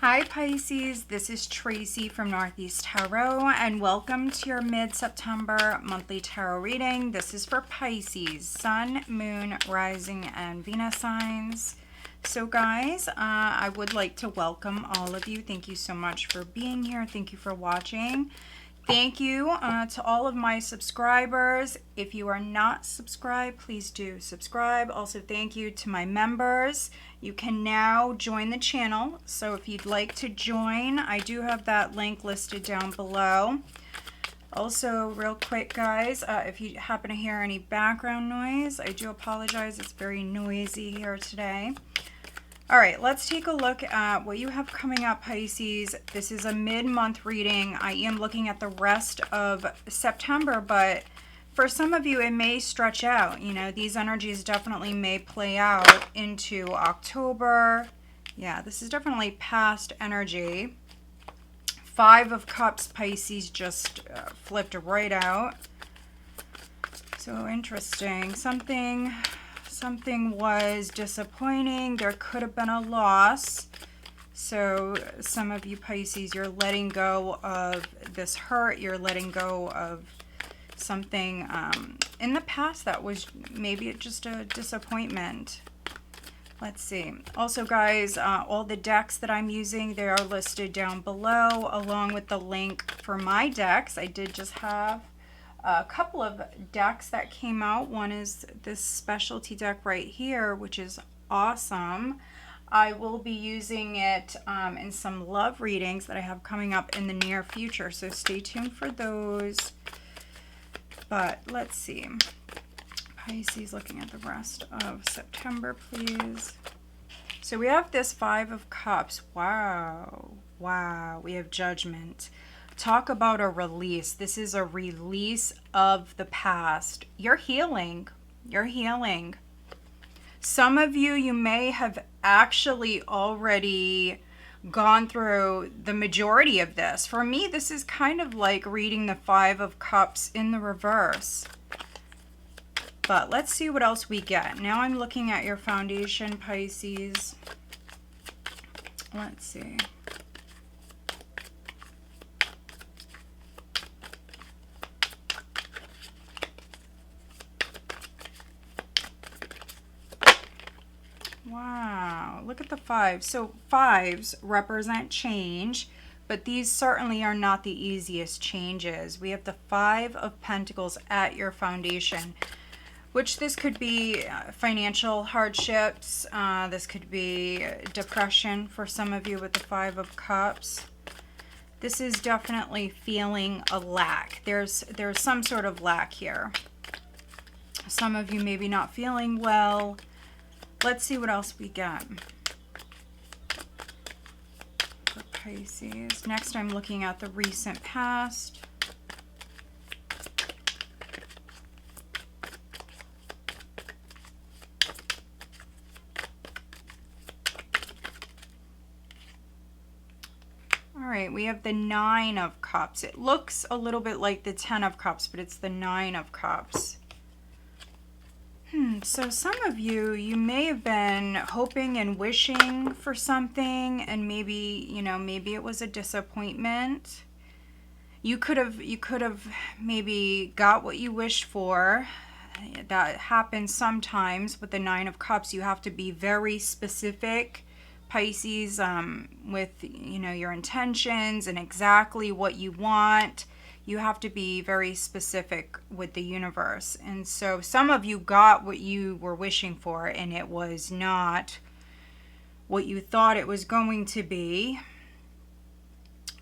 Hi Pisces, this is Tracy from Northeast Tarot and welcome to your mid-September monthly tarot reading. This is for Pisces, Sun, Moon, Rising, and Venus signs. So guys, I would like to welcome all of you. Thank you so much for being here. Thank you for watching. Thank you to all of my subscribers. If you are not subscribed, please do subscribe. Also, thank you to my members. You can now join the channel. So if you'd like to join, I do have that link listed down below. Also, real quick, guys, if you happen to hear any background noise, I do apologize. It's very noisy here today. All right, let's take a look at what you have coming up, Pisces. This is a mid-month reading. I am looking at the rest of September, but for some of you, it may stretch out. You know, these energies definitely may play out into October. Yeah, this is definitely past energy. 5 of Cups, Pisces, just flipped right out. So interesting. Something was disappointing. There could have been a loss. So some of you Pisces, you're letting go of this hurt. You're letting go of something in the past that was maybe just a disappointment. Let's see. Also, guys, all the decks that I'm using, they are listed down below, along with the link for my decks. I did just have a couple of decks that came out. One is this specialty deck right here, which is awesome. I will be using it in some love readings that I have coming up in the near future, so stay tuned for those. But let's see. Pisces, looking at the rest of September, please. So we have this 5 of Cups. Wow. We have Judgment. Talk about a release. This is a release of the past. You're healing. You're healing. Some of you, you may have actually already gone through the majority of this. For me, this is kind of like reading the 5 of Cups in the reverse. But let's see what else we get. Now I'm looking at your foundation, Pisces. Let's see. Wow, look at the 5. So 5s represent change, but these certainly are not the easiest changes. We have the 5 of Pentacles at your foundation, which this could be financial hardships. This could be depression for some of you with the 5 of Cups. This is definitely feeling a lack. There's some sort of lack here. Some of you maybe not feeling well. Let's see what else we get for Pisces. Next, I'm looking at the recent past. All right, we have the 9 of Cups. It looks a little bit like the 10 of Cups, but it's the 9 of Cups. So some of you, you may have been hoping and wishing for something, and maybe, you know, maybe it was a disappointment. You could have maybe got what you wished for. That happens sometimes with the 9 of Cups. You have to be very specific, Pisces, with, you know, your intentions and exactly what you want. You have to be very specific with the universe. And so some of you got what you were wishing for, and it was not what you thought it was going to be.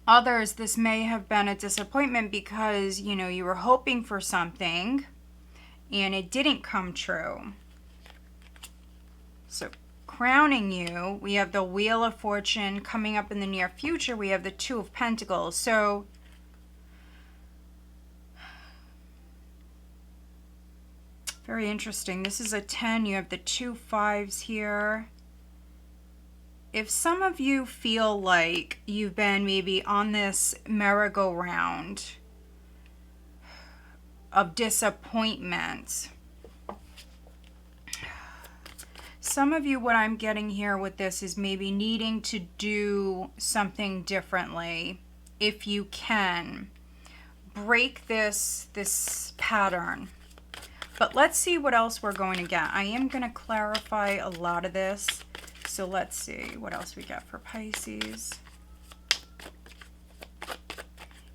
Others, this may have been a disappointment because, you know, you were hoping for something and it didn't come true. So crowning you, we have the Wheel of Fortune. Coming up in the near future, we have the 2 of Pentacles. So very interesting. This is a 10. You have the 2 5s here. If some of you feel like you've been maybe on this merry-go-round of disappointment, some of you, what I'm getting here with this is maybe needing to do something differently. If you can break this pattern. But let's see what else we're going to get. I am going to clarify a lot of this. So let's see what else we got for Pisces.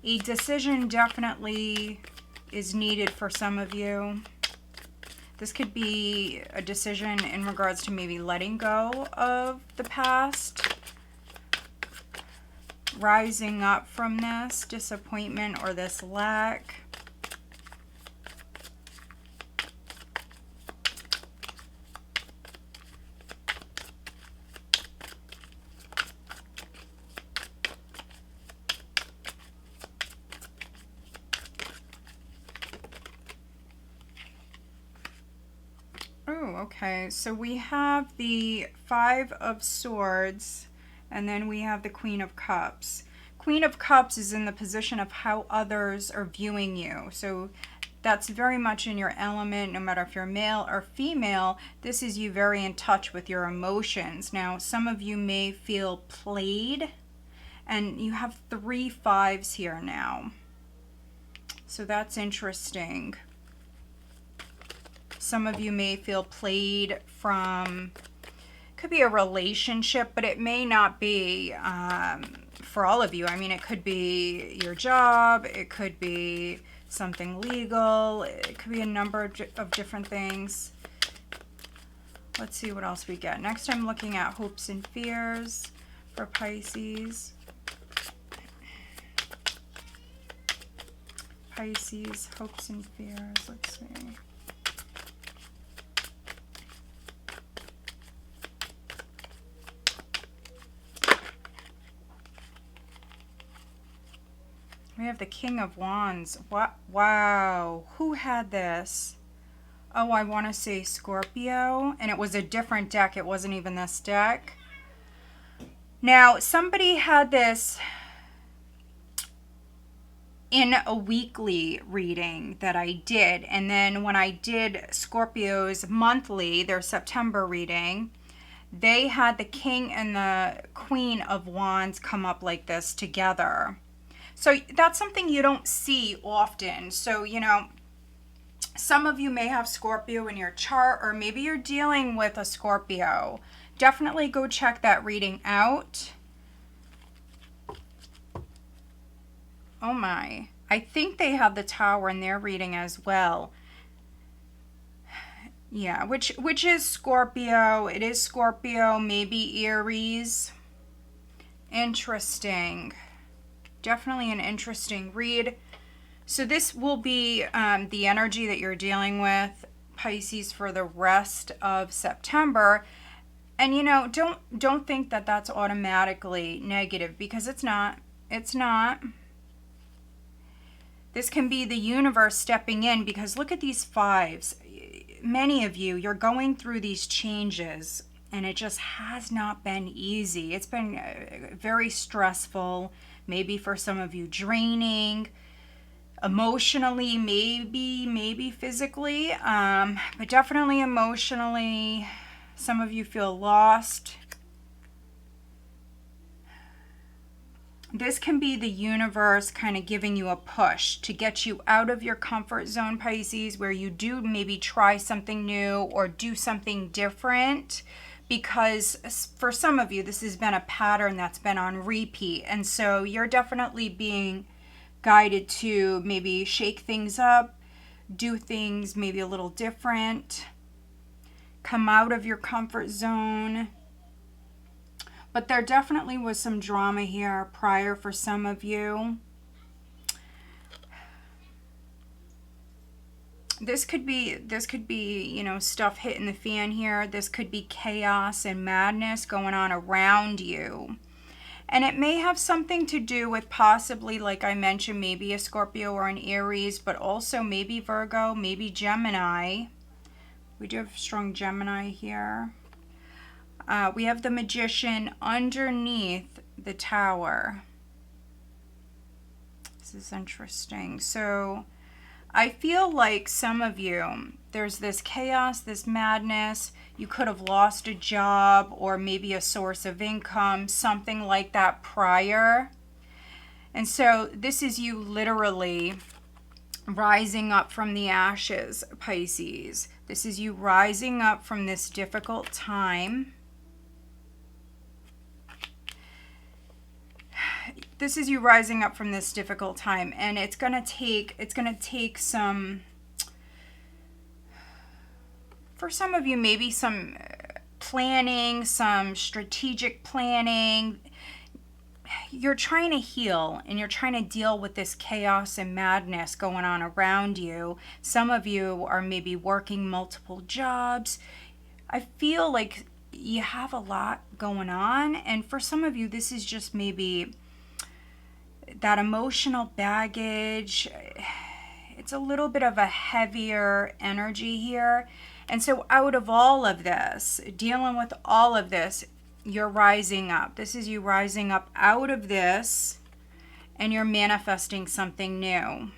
A decision definitely is needed for some of you. This could be a decision in regards to maybe letting go of the past, rising up from this disappointment or this lack. Okay, so we have the Five of Swords, and then we have the Queen of Cups. Queen of Cups is in the position of how others are viewing you. So that's very much in your element, no matter if you're male or female. This is you very in touch with your emotions. Now, some of you may feel played, and you have 3 fives here now. So that's interesting. Some of you may feel played from, could be a relationship, but it may not be for all of you. I mean, it could be your job, it could be something legal, it could be a number of different things. Let's see what else we get. Next, I'm looking at hopes and fears for Pisces. Pisces, hopes and fears, let's see. We have the King of Wands. What? Wow. Who had this? Oh, I want to say Scorpio. And it was a different deck. It wasn't even this deck. Now, somebody had this in a weekly reading that I did. And then when I did Scorpio's monthly, their September reading, they had the King and the Queen of Wands come up like this together. So that's something you don't see often. So, you know, some of you may have Scorpio in your chart, or maybe you're dealing with a Scorpio. Definitely go check that reading out. Oh my. I think they have the Tower in their reading as well. Yeah, which is Scorpio. It is Scorpio, maybe Aries. Interesting. Definitely an interesting read. So this will be the energy that you're dealing with, Pisces, for the rest of September. And, you know, don't think that that's automatically negative, because it's not. It's not. This can be the universe stepping in, because look at these fives. Many of you, you're going through these changes, and it just has not been easy. It's been very stressful. Maybe for some of you draining, emotionally, maybe physically, but definitely emotionally. Some of you feel lost. This can be the universe kind of giving you a push to get you out of your comfort zone, Pisces, where you do maybe try something new or do something different. Because for some of you, this has been a pattern that's been on repeat. And so you're definitely being guided to maybe shake things up, do things maybe a little different, come out of your comfort zone. But there definitely was some drama here prior for some of you. This could be, you know, stuff hitting the fan here. This could be chaos and madness going on around you. And it may have something to do with possibly, like I mentioned, maybe a Scorpio or an Aries, but also maybe Virgo, maybe Gemini. We do have strong Gemini here. We have the Magician underneath the Tower. This is interesting. So I feel like some of you, there's this chaos, this madness. You could have lost a job or maybe a source of income, something like that prior. And so this is you literally rising up from the ashes, Pisces. This is you rising up from this difficult time. This is you rising up from this difficult time, and it's going to take some, for some of you, maybe some planning, some strategic planning. You're trying to heal and you're trying to deal with this chaos and madness going on around you. Some of you are maybe working multiple jobs. I feel like you have a lot going on, and for some of you, this is just maybe that emotional baggage. It's a little bit of a heavier energy here. And so out of all of this, dealing with all of this, you're rising up. This is you rising up out of this, and you're manifesting something new.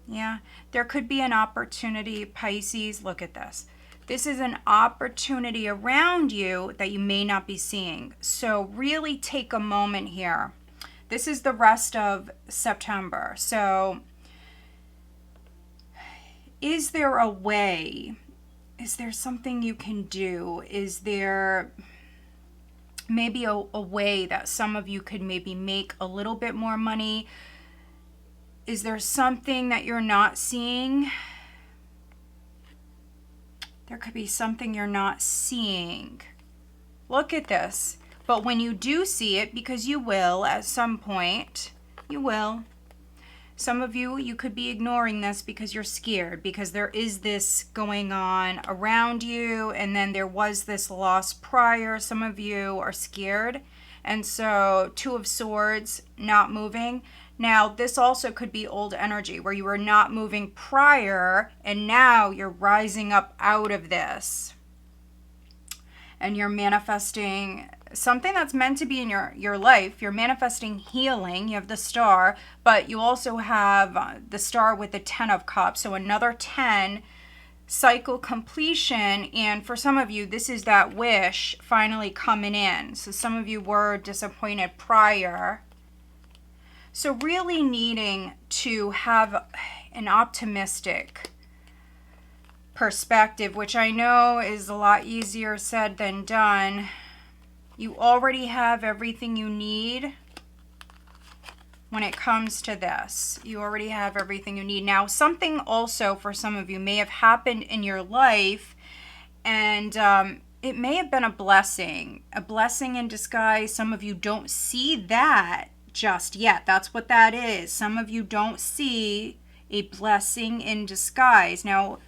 Yeah, there could be an opportunity, Pisces. Look at this. This is an opportunity around you that you may not be seeing. So really take a moment here. This is the rest of September. So is there a way? Is there something you can do? Is there maybe a way that some of you could maybe make a little bit more money? Is there something that you're not seeing? There could be something you're not seeing. Look at this. But when you do see it, because you will at some point, you will. Some of you, you could be ignoring this because you're scared, because there is this going on around you, and then there was this loss prior. Some of you are scared. And so, Two of Swords, not moving. Now, this also could be old energy where you were not moving prior, and now you're rising up out of this. And you're manifesting something that's meant to be in your life. You're manifesting healing. You have the Star, but you also have the Star with the 10 of Cups. So another 10, cycle completion. And for some of you, this is that wish finally coming in. So some of you were disappointed prior. So really needing to have an optimistic perspective, which I know is a lot easier said than done. You already have everything you need when it comes to this. You already have everything you need. Now, something also for some of you may have happened in your life, and it may have been a blessing in disguise. Some of you don't see that just yet. That's what that is. Some of you don't see a blessing in disguise. Now,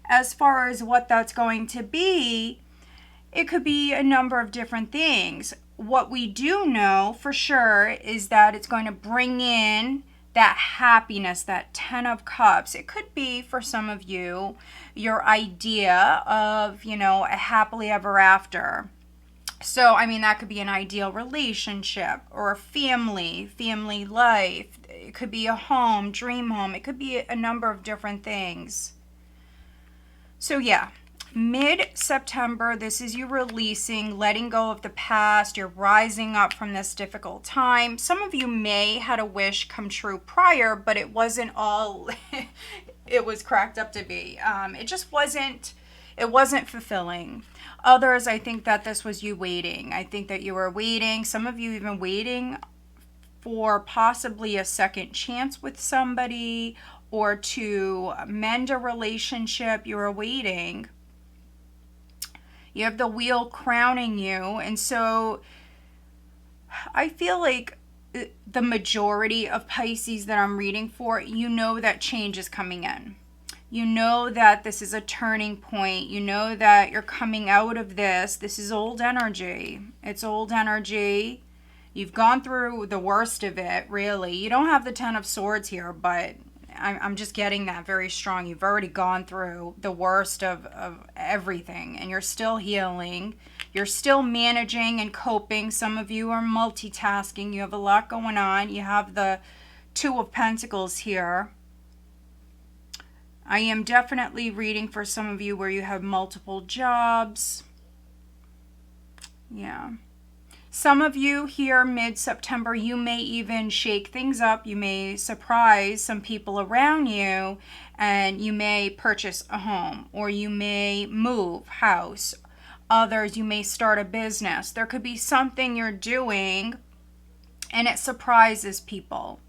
as far as what that's going to be, it could be a number of different things. What we do know for sure is that it's going to bring in that happiness, that 10 of Cups. It could be for some of you, your idea of, a happily ever after. So, I mean, that could be an ideal relationship or a family life. It could be a home, dream home. It could be a number of different things. So, yeah. Mid-September, this is you releasing, letting go of the past. You're rising up from this difficult time. Some of you may had a wish come true prior, but it wasn't all it was cracked up to be. It just wasn't fulfilling. Others, I think that this was you waiting. I think that you were waiting. Some of you even waiting for possibly a second chance with somebody or to mend a relationship. You were waiting. You have the Wheel crowning you. And so I feel like the majority of Pisces that I'm reading for, you know that change is coming in. You know that this is a turning point. You know that you're coming out of this. This is old energy. It's old energy. You've gone through the worst of it, really. You don't have the 10 of Swords here, but I'm just getting that very strong. You've already gone through the worst of everything, and you're still healing. You're still managing and coping. Some of you are multitasking. You have a lot going on. You have the 2 of Pentacles here. I am definitely reading for some of you where you have multiple jobs. Yeah. Some of you here mid-September, you may even shake things up. You may surprise some people around you, and you may purchase a home, or you may move house. Others, you may start a business. There could be something you're doing and it surprises people.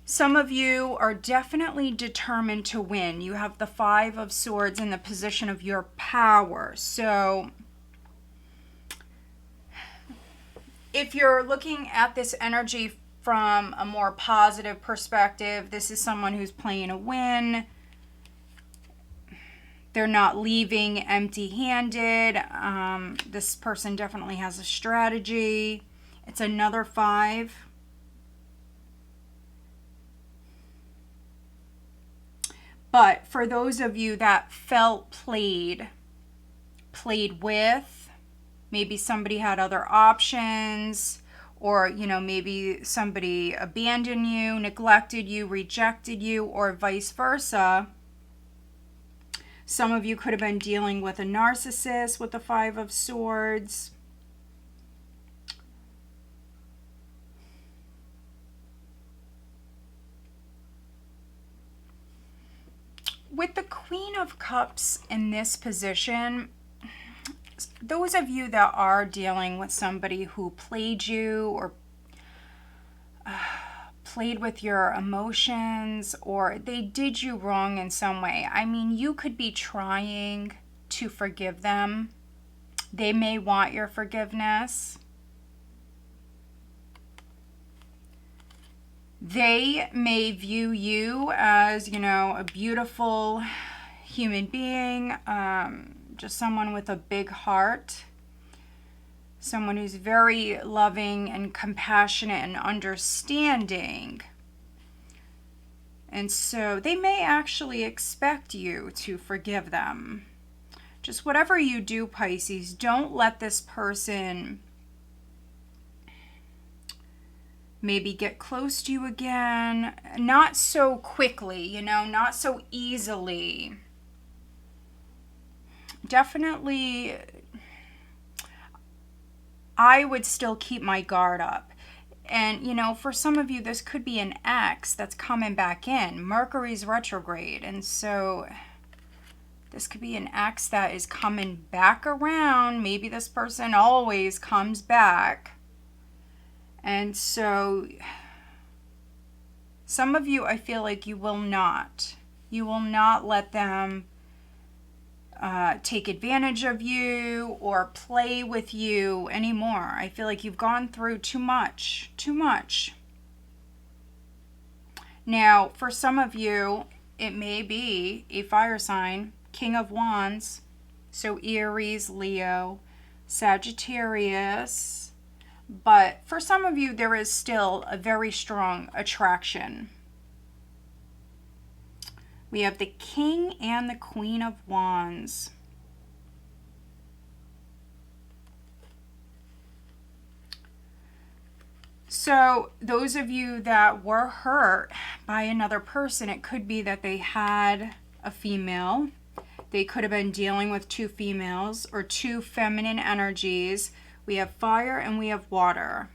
Some of you are definitely determined to win. You have the Five of Swords in the position of your power. So if you're looking at this energy from a more positive perspective, this is someone who's playing a win. They're not leaving empty-handed. This person definitely has a strategy. It's another 5. But for those of you that felt played with, maybe somebody had other options, or, you know, maybe somebody abandoned you, neglected you, rejected you, or vice versa. Some of you could have been dealing with a narcissist with the 5 of Swords. With the Queen of Cups in this position, those of you that are dealing with somebody who played you or played with your emotions, or they did you wrong in some way. I mean, you could be trying to forgive them. They may want your forgiveness. They may view you as, you know, a beautiful human being, just someone with a big heart, someone who's very loving and compassionate and understanding. And so they may actually expect you to forgive them. Just whatever you do, Pisces, don't let this person maybe get close to you again. Not so quickly, you know, not so easily. Definitely, I would still keep my guard up. And, you know, for some of you, this could be an ex that's coming back in. Mercury's retrograde. And so this could be an ex that is coming back around. Maybe this person always comes back. And so some of you, I feel like you will not let them take advantage of you or play with you anymore. I feel like you've gone through too much. Now, for some of you, it may be a fire sign, King of Wands, so Aries, Leo, Sagittarius. But for some of you, there is still a very strong attraction. We have the King and the Queen of Wands. So those of you that were hurt by another person, it could be that they had a female. They could have been dealing with 2 females or 2 feminine energies. We have fire and we have water.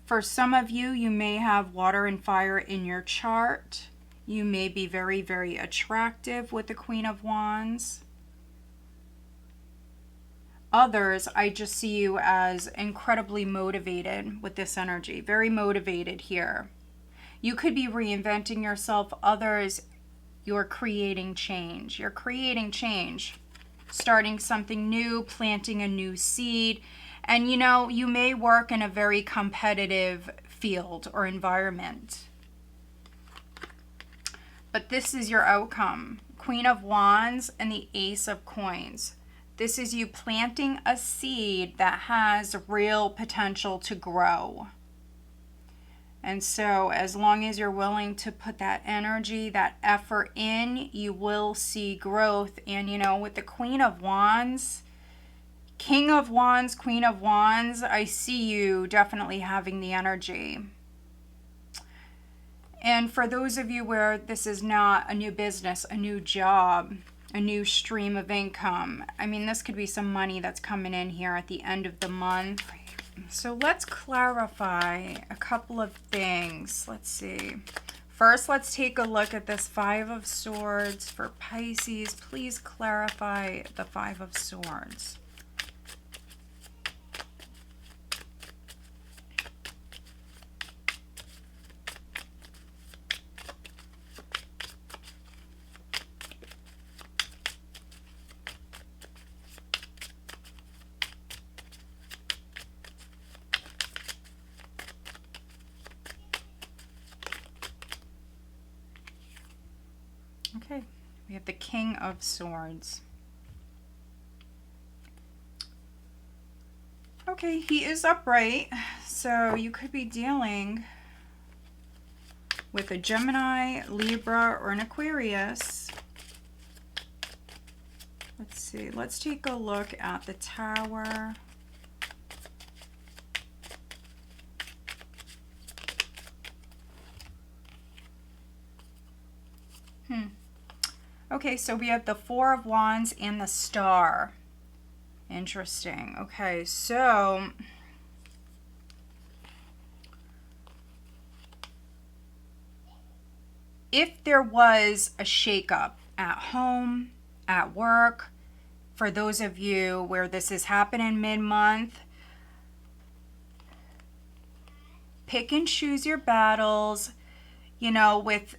For some of you, you may have water and fire in your chart. You may be very, very attractive with the Queen of Wands. Others, I just see you as incredibly motivated with this energy. Very motivated here. You could be reinventing yourself. Others, you're creating change. You're creating change. Starting something new, planting a new seed. And you know, you may work in a very competitive field or environment. But this is your outcome. Queen of Wands and the Ace of Coins. This is you planting a seed that has real potential to grow. And so as long as you're willing to put that energy, that effort in, you will see growth. And you know, with the Queen of Wands, King of Wands, Queen of Wands, I see you definitely having the energy. And for those of you where this is not a new business, a new job, a new stream of income, I mean, this could be some money that's coming in here at the end of the month. So let's clarify a couple of things. Let's see. First, let's take a look at this Five of Swords for Pisces. Please clarify the Five of Swords. Okay, we have the King of Swords. Okay, he is upright, so you could be dealing with a Gemini, Libra, or an Aquarius. Let's see, let's take a look at the Tower. Okay, so we have the Four of Wands and the Star. Interesting. Okay, so if there was a shakeup at home, at work, for those of you where this is happening mid-month, pick and choose your battles, you know, with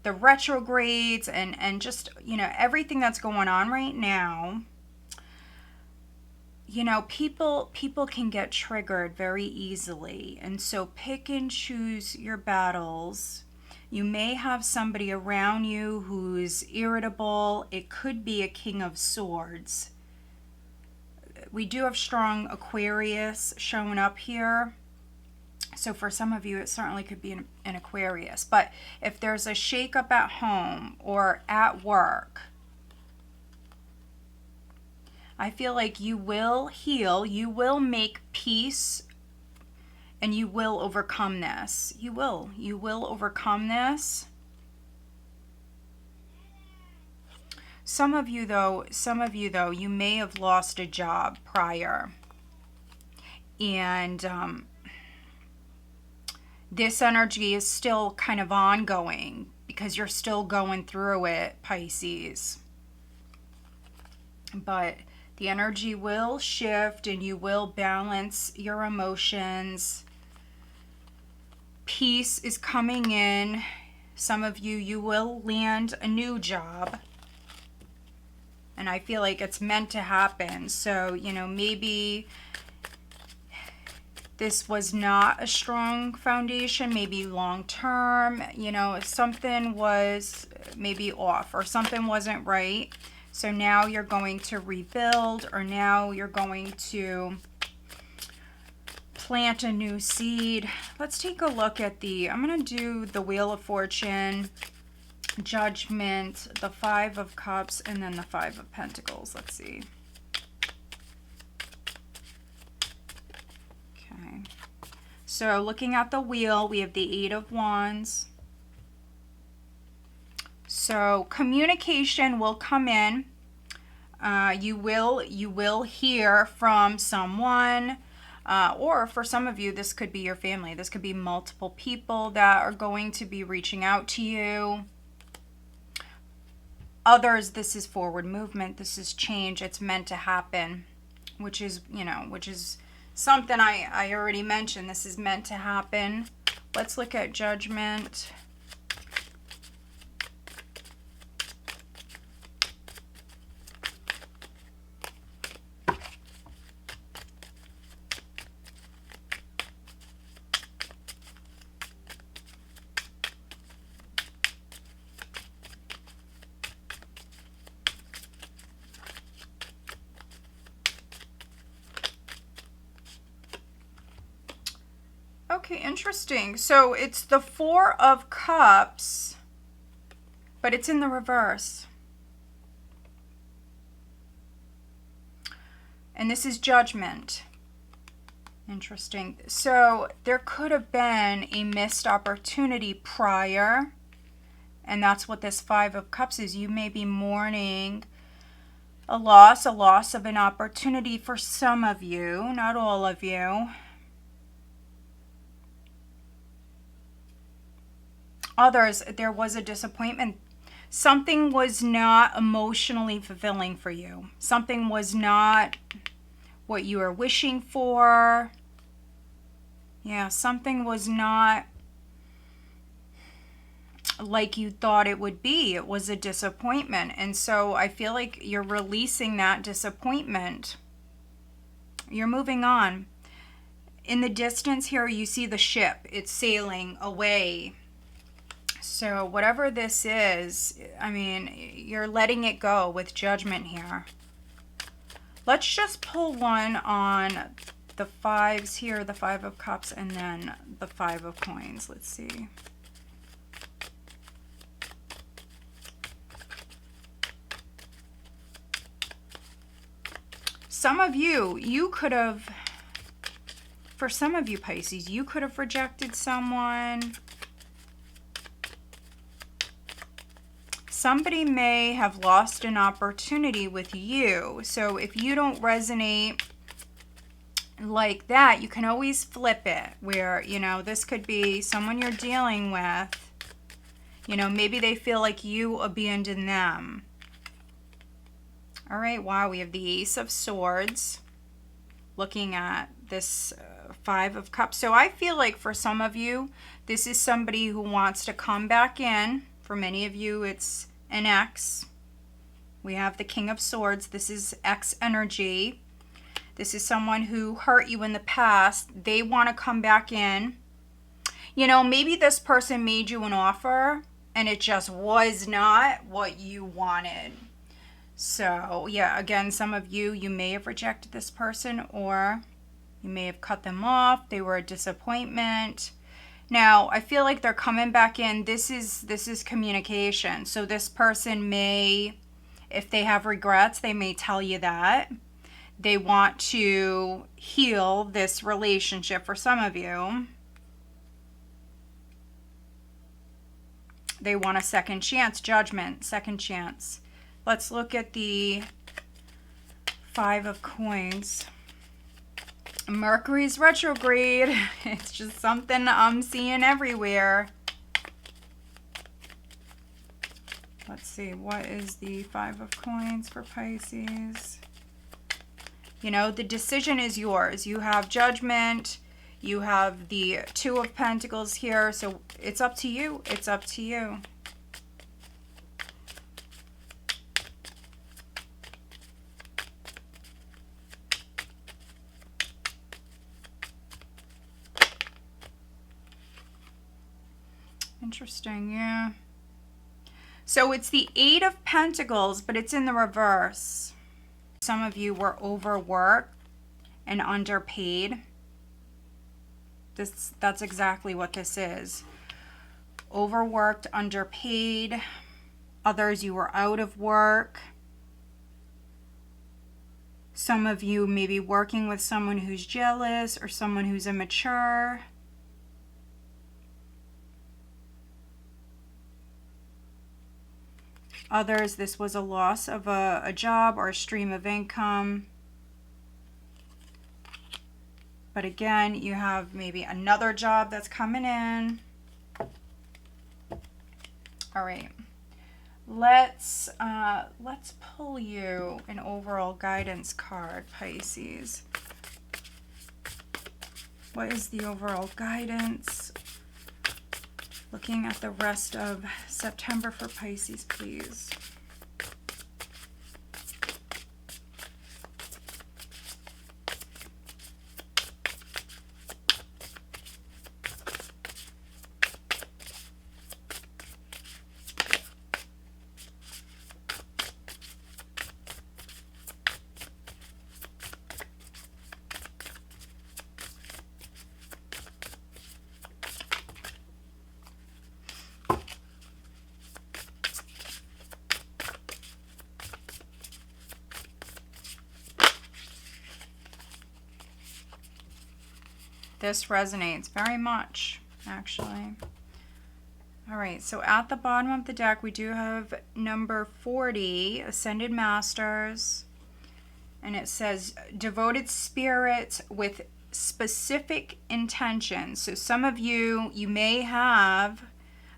the retrogrades and just, you know, everything that's going on right now. You know, people can get triggered very easily, and so pick and choose your battles. You may have somebody around you who's irritable. It could be a King of Swords. We do have strong Aquarius showing up here. So for some of you, it certainly could be an Aquarius. But if there's a shakeup at home or at work, I feel like you will heal, you will make peace, and you will overcome this. You will overcome this. Some of you though, you may have lost a job prior. And this energy is still kind of ongoing because you're still going through it, Pisces. But the energy will shift and you will balance your emotions. Peace is coming in. Some of you, you will land a new job. And I feel like it's meant to happen. So, you know, maybe this was not a strong foundation, maybe long term, you know, something was maybe off or something wasn't right. So now you're going to rebuild, or now you're going to plant a new seed. Let's take a look at I'm going to do the Wheel of Fortune, Judgment, the Five of Cups, and then the Five of Pentacles. Let's see. Okay. So looking at the wheel, we have the Eight of Wands. So communication will come in. You will hear from someone, or for some of you, this could be your family. This could be multiple people that are going to be reaching out to you. Others, this is forward movement. This is change. It's meant to happen, which is, you know, which is something I already mentioned. This is meant to happen. Let's look at Judgment. Okay, interesting. So it's the Four of Cups, but it's in the reverse. And this is Judgment. Interesting. So there could have been a missed opportunity prior. And that's what this Five of Cups is. You may be mourning a loss of an opportunity for some of you, not all of you. Others, there was a disappointment. Something was not emotionally fulfilling for you. Something was not what you were wishing for. Yeah, something was not like you thought it would be. It was a disappointment. And so I feel like you're releasing that disappointment. You're moving on. In the distance here, you see the ship. It's sailing away. So whatever this is, I mean, you're letting it go with Judgment here. Let's just pull one on the fives here, the Five of Cups, and then the Five of Coins. Let's see. Some of you could have, for some of you Pisces, you could have rejected someone. Somebody may have lost an opportunity with you. So if you don't resonate like that, you can always flip it where, you know, this could be someone you're dealing with. You know, maybe they feel like you abandoned them. All right, wow, we have the Ace of Swords looking at this Five of Cups. So I feel like for some of you, this is somebody who wants to come back in. For many of you, it's an ex. We have the King of Swords. This is ex energy. This is someone who hurt you in the past. They want to come back in. You know, maybe this person made you an offer and it just was not what you wanted. So, yeah, again, some of you, you may have rejected this person or you may have cut them off. They were a disappointment. Now, I feel like they're coming back in. This is communication. So this person may, if they have regrets, they may tell you that. They want to heal this relationship for some of you. They want a second chance, Judgment, second chance. Let's look at the Five of Coins. Mercury's retrograde. It's just something I'm seeing everywhere. Let's see, what is the Five of Coins for Pisces? You know, the decision is yours. You have Judgment. You have the Two of Pentacles here. So it's up to you. It's up to you. Interesting, yeah. So it's the Eight of Pentacles, but it's in the reverse. Some of you were overworked and underpaid. That's exactly what this is. Overworked, underpaid. Others, you were out of work. Some of you may be working with someone who's jealous or someone who's immature. Others, this was a loss of a job or a stream of income. But again, you have maybe another job that's coming in. All right. Let's pull you an overall guidance card, Pisces. What is the overall guidance? Looking at the rest of September for Pisces, please. This resonates very much, actually. All right, so at the bottom of the deck, we do have number 40, Ascended Masters. And it says, devoted spirit with specific intentions. So some of you, you may have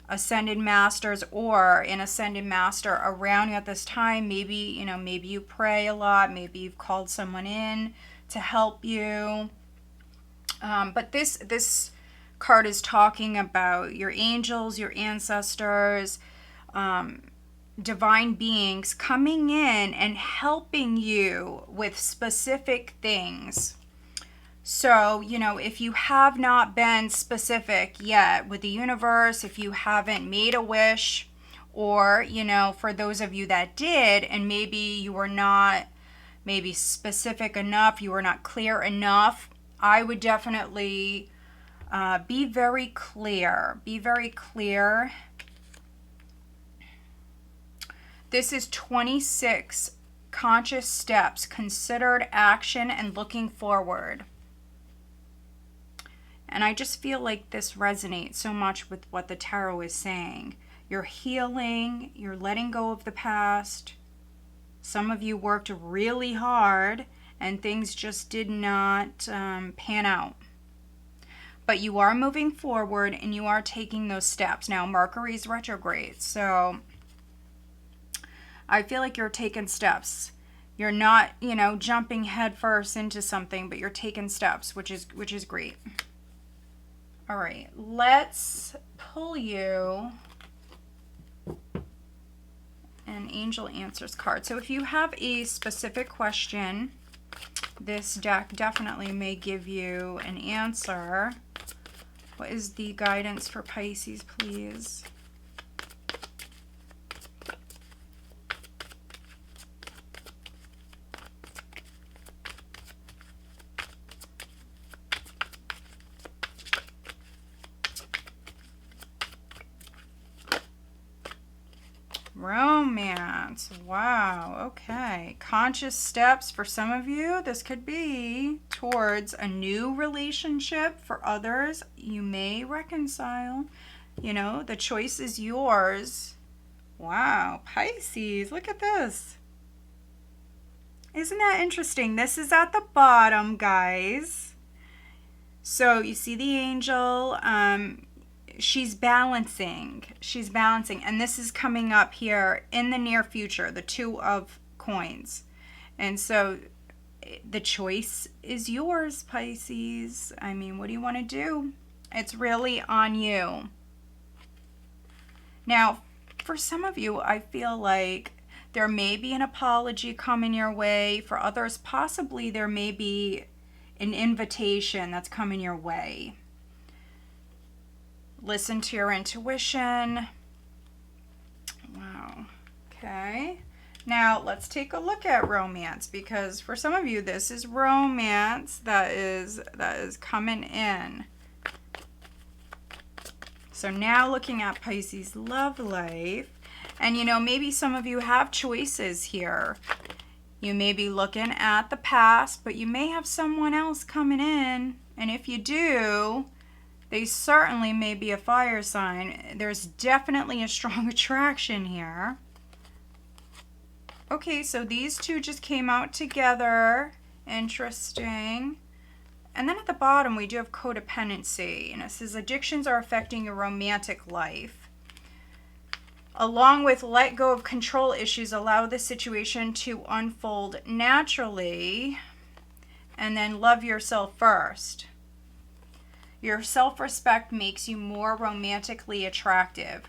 Ascended Masters or an Ascended Master around you at this time. Maybe, you know, maybe you pray a lot. Maybe you've called someone in to help you. But this card is talking about your angels, your ancestors, divine beings coming in and helping you with specific things. So, you know, if you have not been specific yet with the universe, if you haven't made a wish, or, you know, for those of you that did, and maybe you were not maybe specific enough, you were not clear enough, I would definitely be very clear. Be very clear. This is 26 conscious steps, considered action, and looking forward. And I just feel like this resonates so much with what the tarot is saying. You're healing, you're letting go of the past. Some of you worked really hard and things just did not pan out. But you are moving forward and you are taking those steps. Now, Mercury's retrograde, so I feel like you're taking steps. You're not, you know, jumping headfirst into something, but you're taking steps, which is great. All right, let's pull you an Angel Answers card. So if you have a specific question, this deck definitely may give you an answer. What is the guidance for Pisces, please? Romance. Wow. Okay. Conscious steps for some of you. This could be towards a new relationship. For others, you may reconcile. You know, the choice is yours. Wow. Pisces. Look at this. Isn't that interesting? This is at the bottom, guys. So you see the angel. She's balancing, and this is coming up here in the near future, the Two of Coins. And so the choice is yours, Pisces. I mean, what do you want to do? It's really on you. Now, for some of you, I feel like there may be an apology coming your way. For others, possibly there may be an invitation that's coming your way. Listen to your intuition. Wow. Okay. Now let's take a look at romance, because for some of you this is romance that is coming in. So now looking at Pisces love life, and you know, maybe some of you have choices here. You may be looking at the past, but you may have someone else coming in, and if you do, they certainly may be a fire sign. There's definitely a strong attraction here. Okay, so these two just came out together. Interesting. And then at the bottom, we do have codependency. And it says, addictions are affecting your romantic life. Along with let go of control issues, allow the situation to unfold naturally. And then love yourself first. Your self-respect makes you more romantically attractive.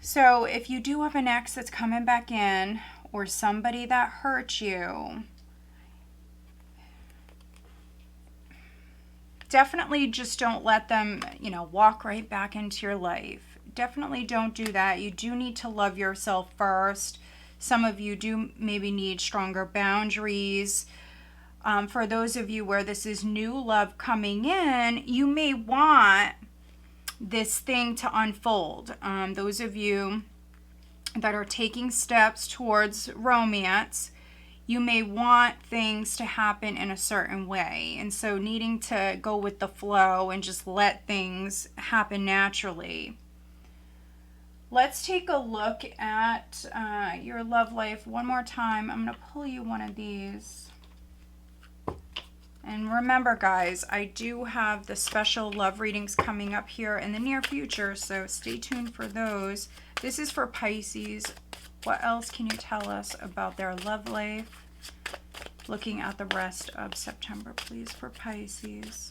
So if you do have an ex that's coming back in, or somebody that hurt you, definitely just don't let them, you know, walk right back into your life. Definitely don't do that. You do need to love yourself first. Some of you do maybe need stronger boundaries. For those of you where this is new love coming in, you may want this thing to unfold. Those of you that are taking steps towards romance, you may want things to happen in a certain way. And so needing to go with the flow and just let things happen naturally. Let's take a look at your love life one more time. I'm going to pull you one of these. And remember, guys, I do have the special love readings coming up here in the near future, so stay tuned for those. This is for Pisces. What else can you tell us about their love life? Looking at the rest of September, please, for Pisces.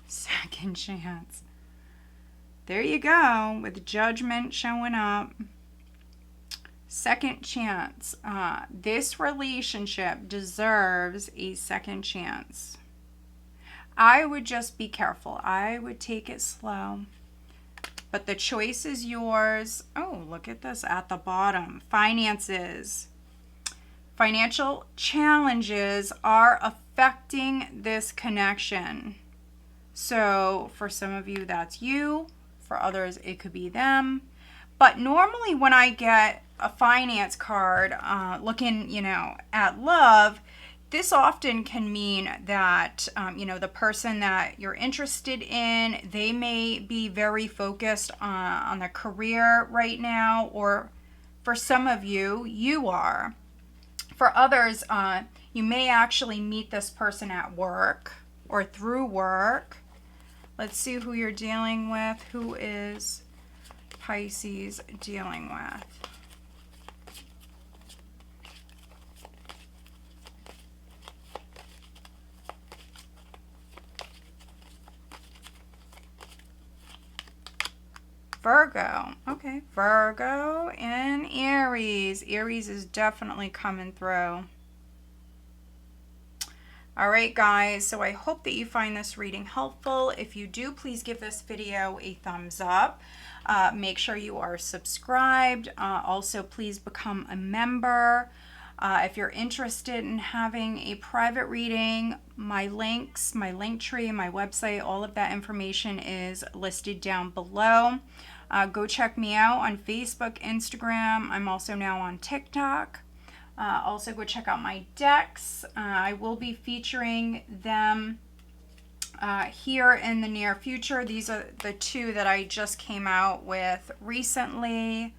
Second chance. There you go, with Judgment showing up. Second chance. This relationship deserves a second chance. I would just be careful. I would take it slow. But the choice is yours. Oh, look at this at the bottom. Finances. Financial challenges are affecting this connection. So for some of you, that's you. For others, it could be them. But normally when I get a finance card looking, at love, this often can mean that, the person that you're interested in, they may be very focused on their career right now. Or for some of you, you are. For others, you may actually meet this person at work or through work. Let's see who you're dealing with. Who is Pisces dealing with? Virgo. Okay, Virgo and Aries. Aries is definitely coming through. All right, guys, so I hope that you find this reading helpful. If you do, please give this video a thumbs up. Make sure you are subscribed. Also, please become a member. If you're interested in having a private reading, my links, my link tree, my website, all of that information is listed down below. Go check me out on Facebook, Instagram. I'm also now on TikTok. Also, go check out my decks. I will be featuring them here in the near future. These are the two that I just came out with recently.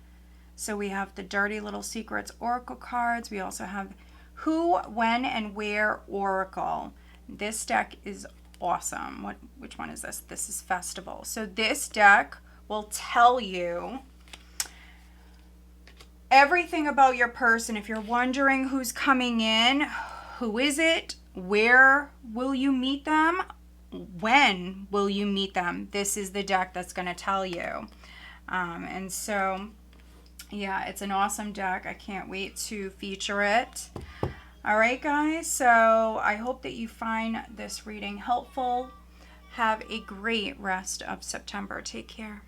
So we have the Dirty Little Secrets Oracle cards. We also have Who, When, and Where Oracle. This deck is awesome. Which one is this? This is Festival. So this deck will tell you everything about your person. If you're wondering who's coming in, who is it? Where will you meet them? When will you meet them? This is the deck that's going to tell you. And so, yeah, it's an awesome deck. I can't wait to feature it. All right, guys. So I hope that you find this reading helpful. Have a great rest of September. Take care.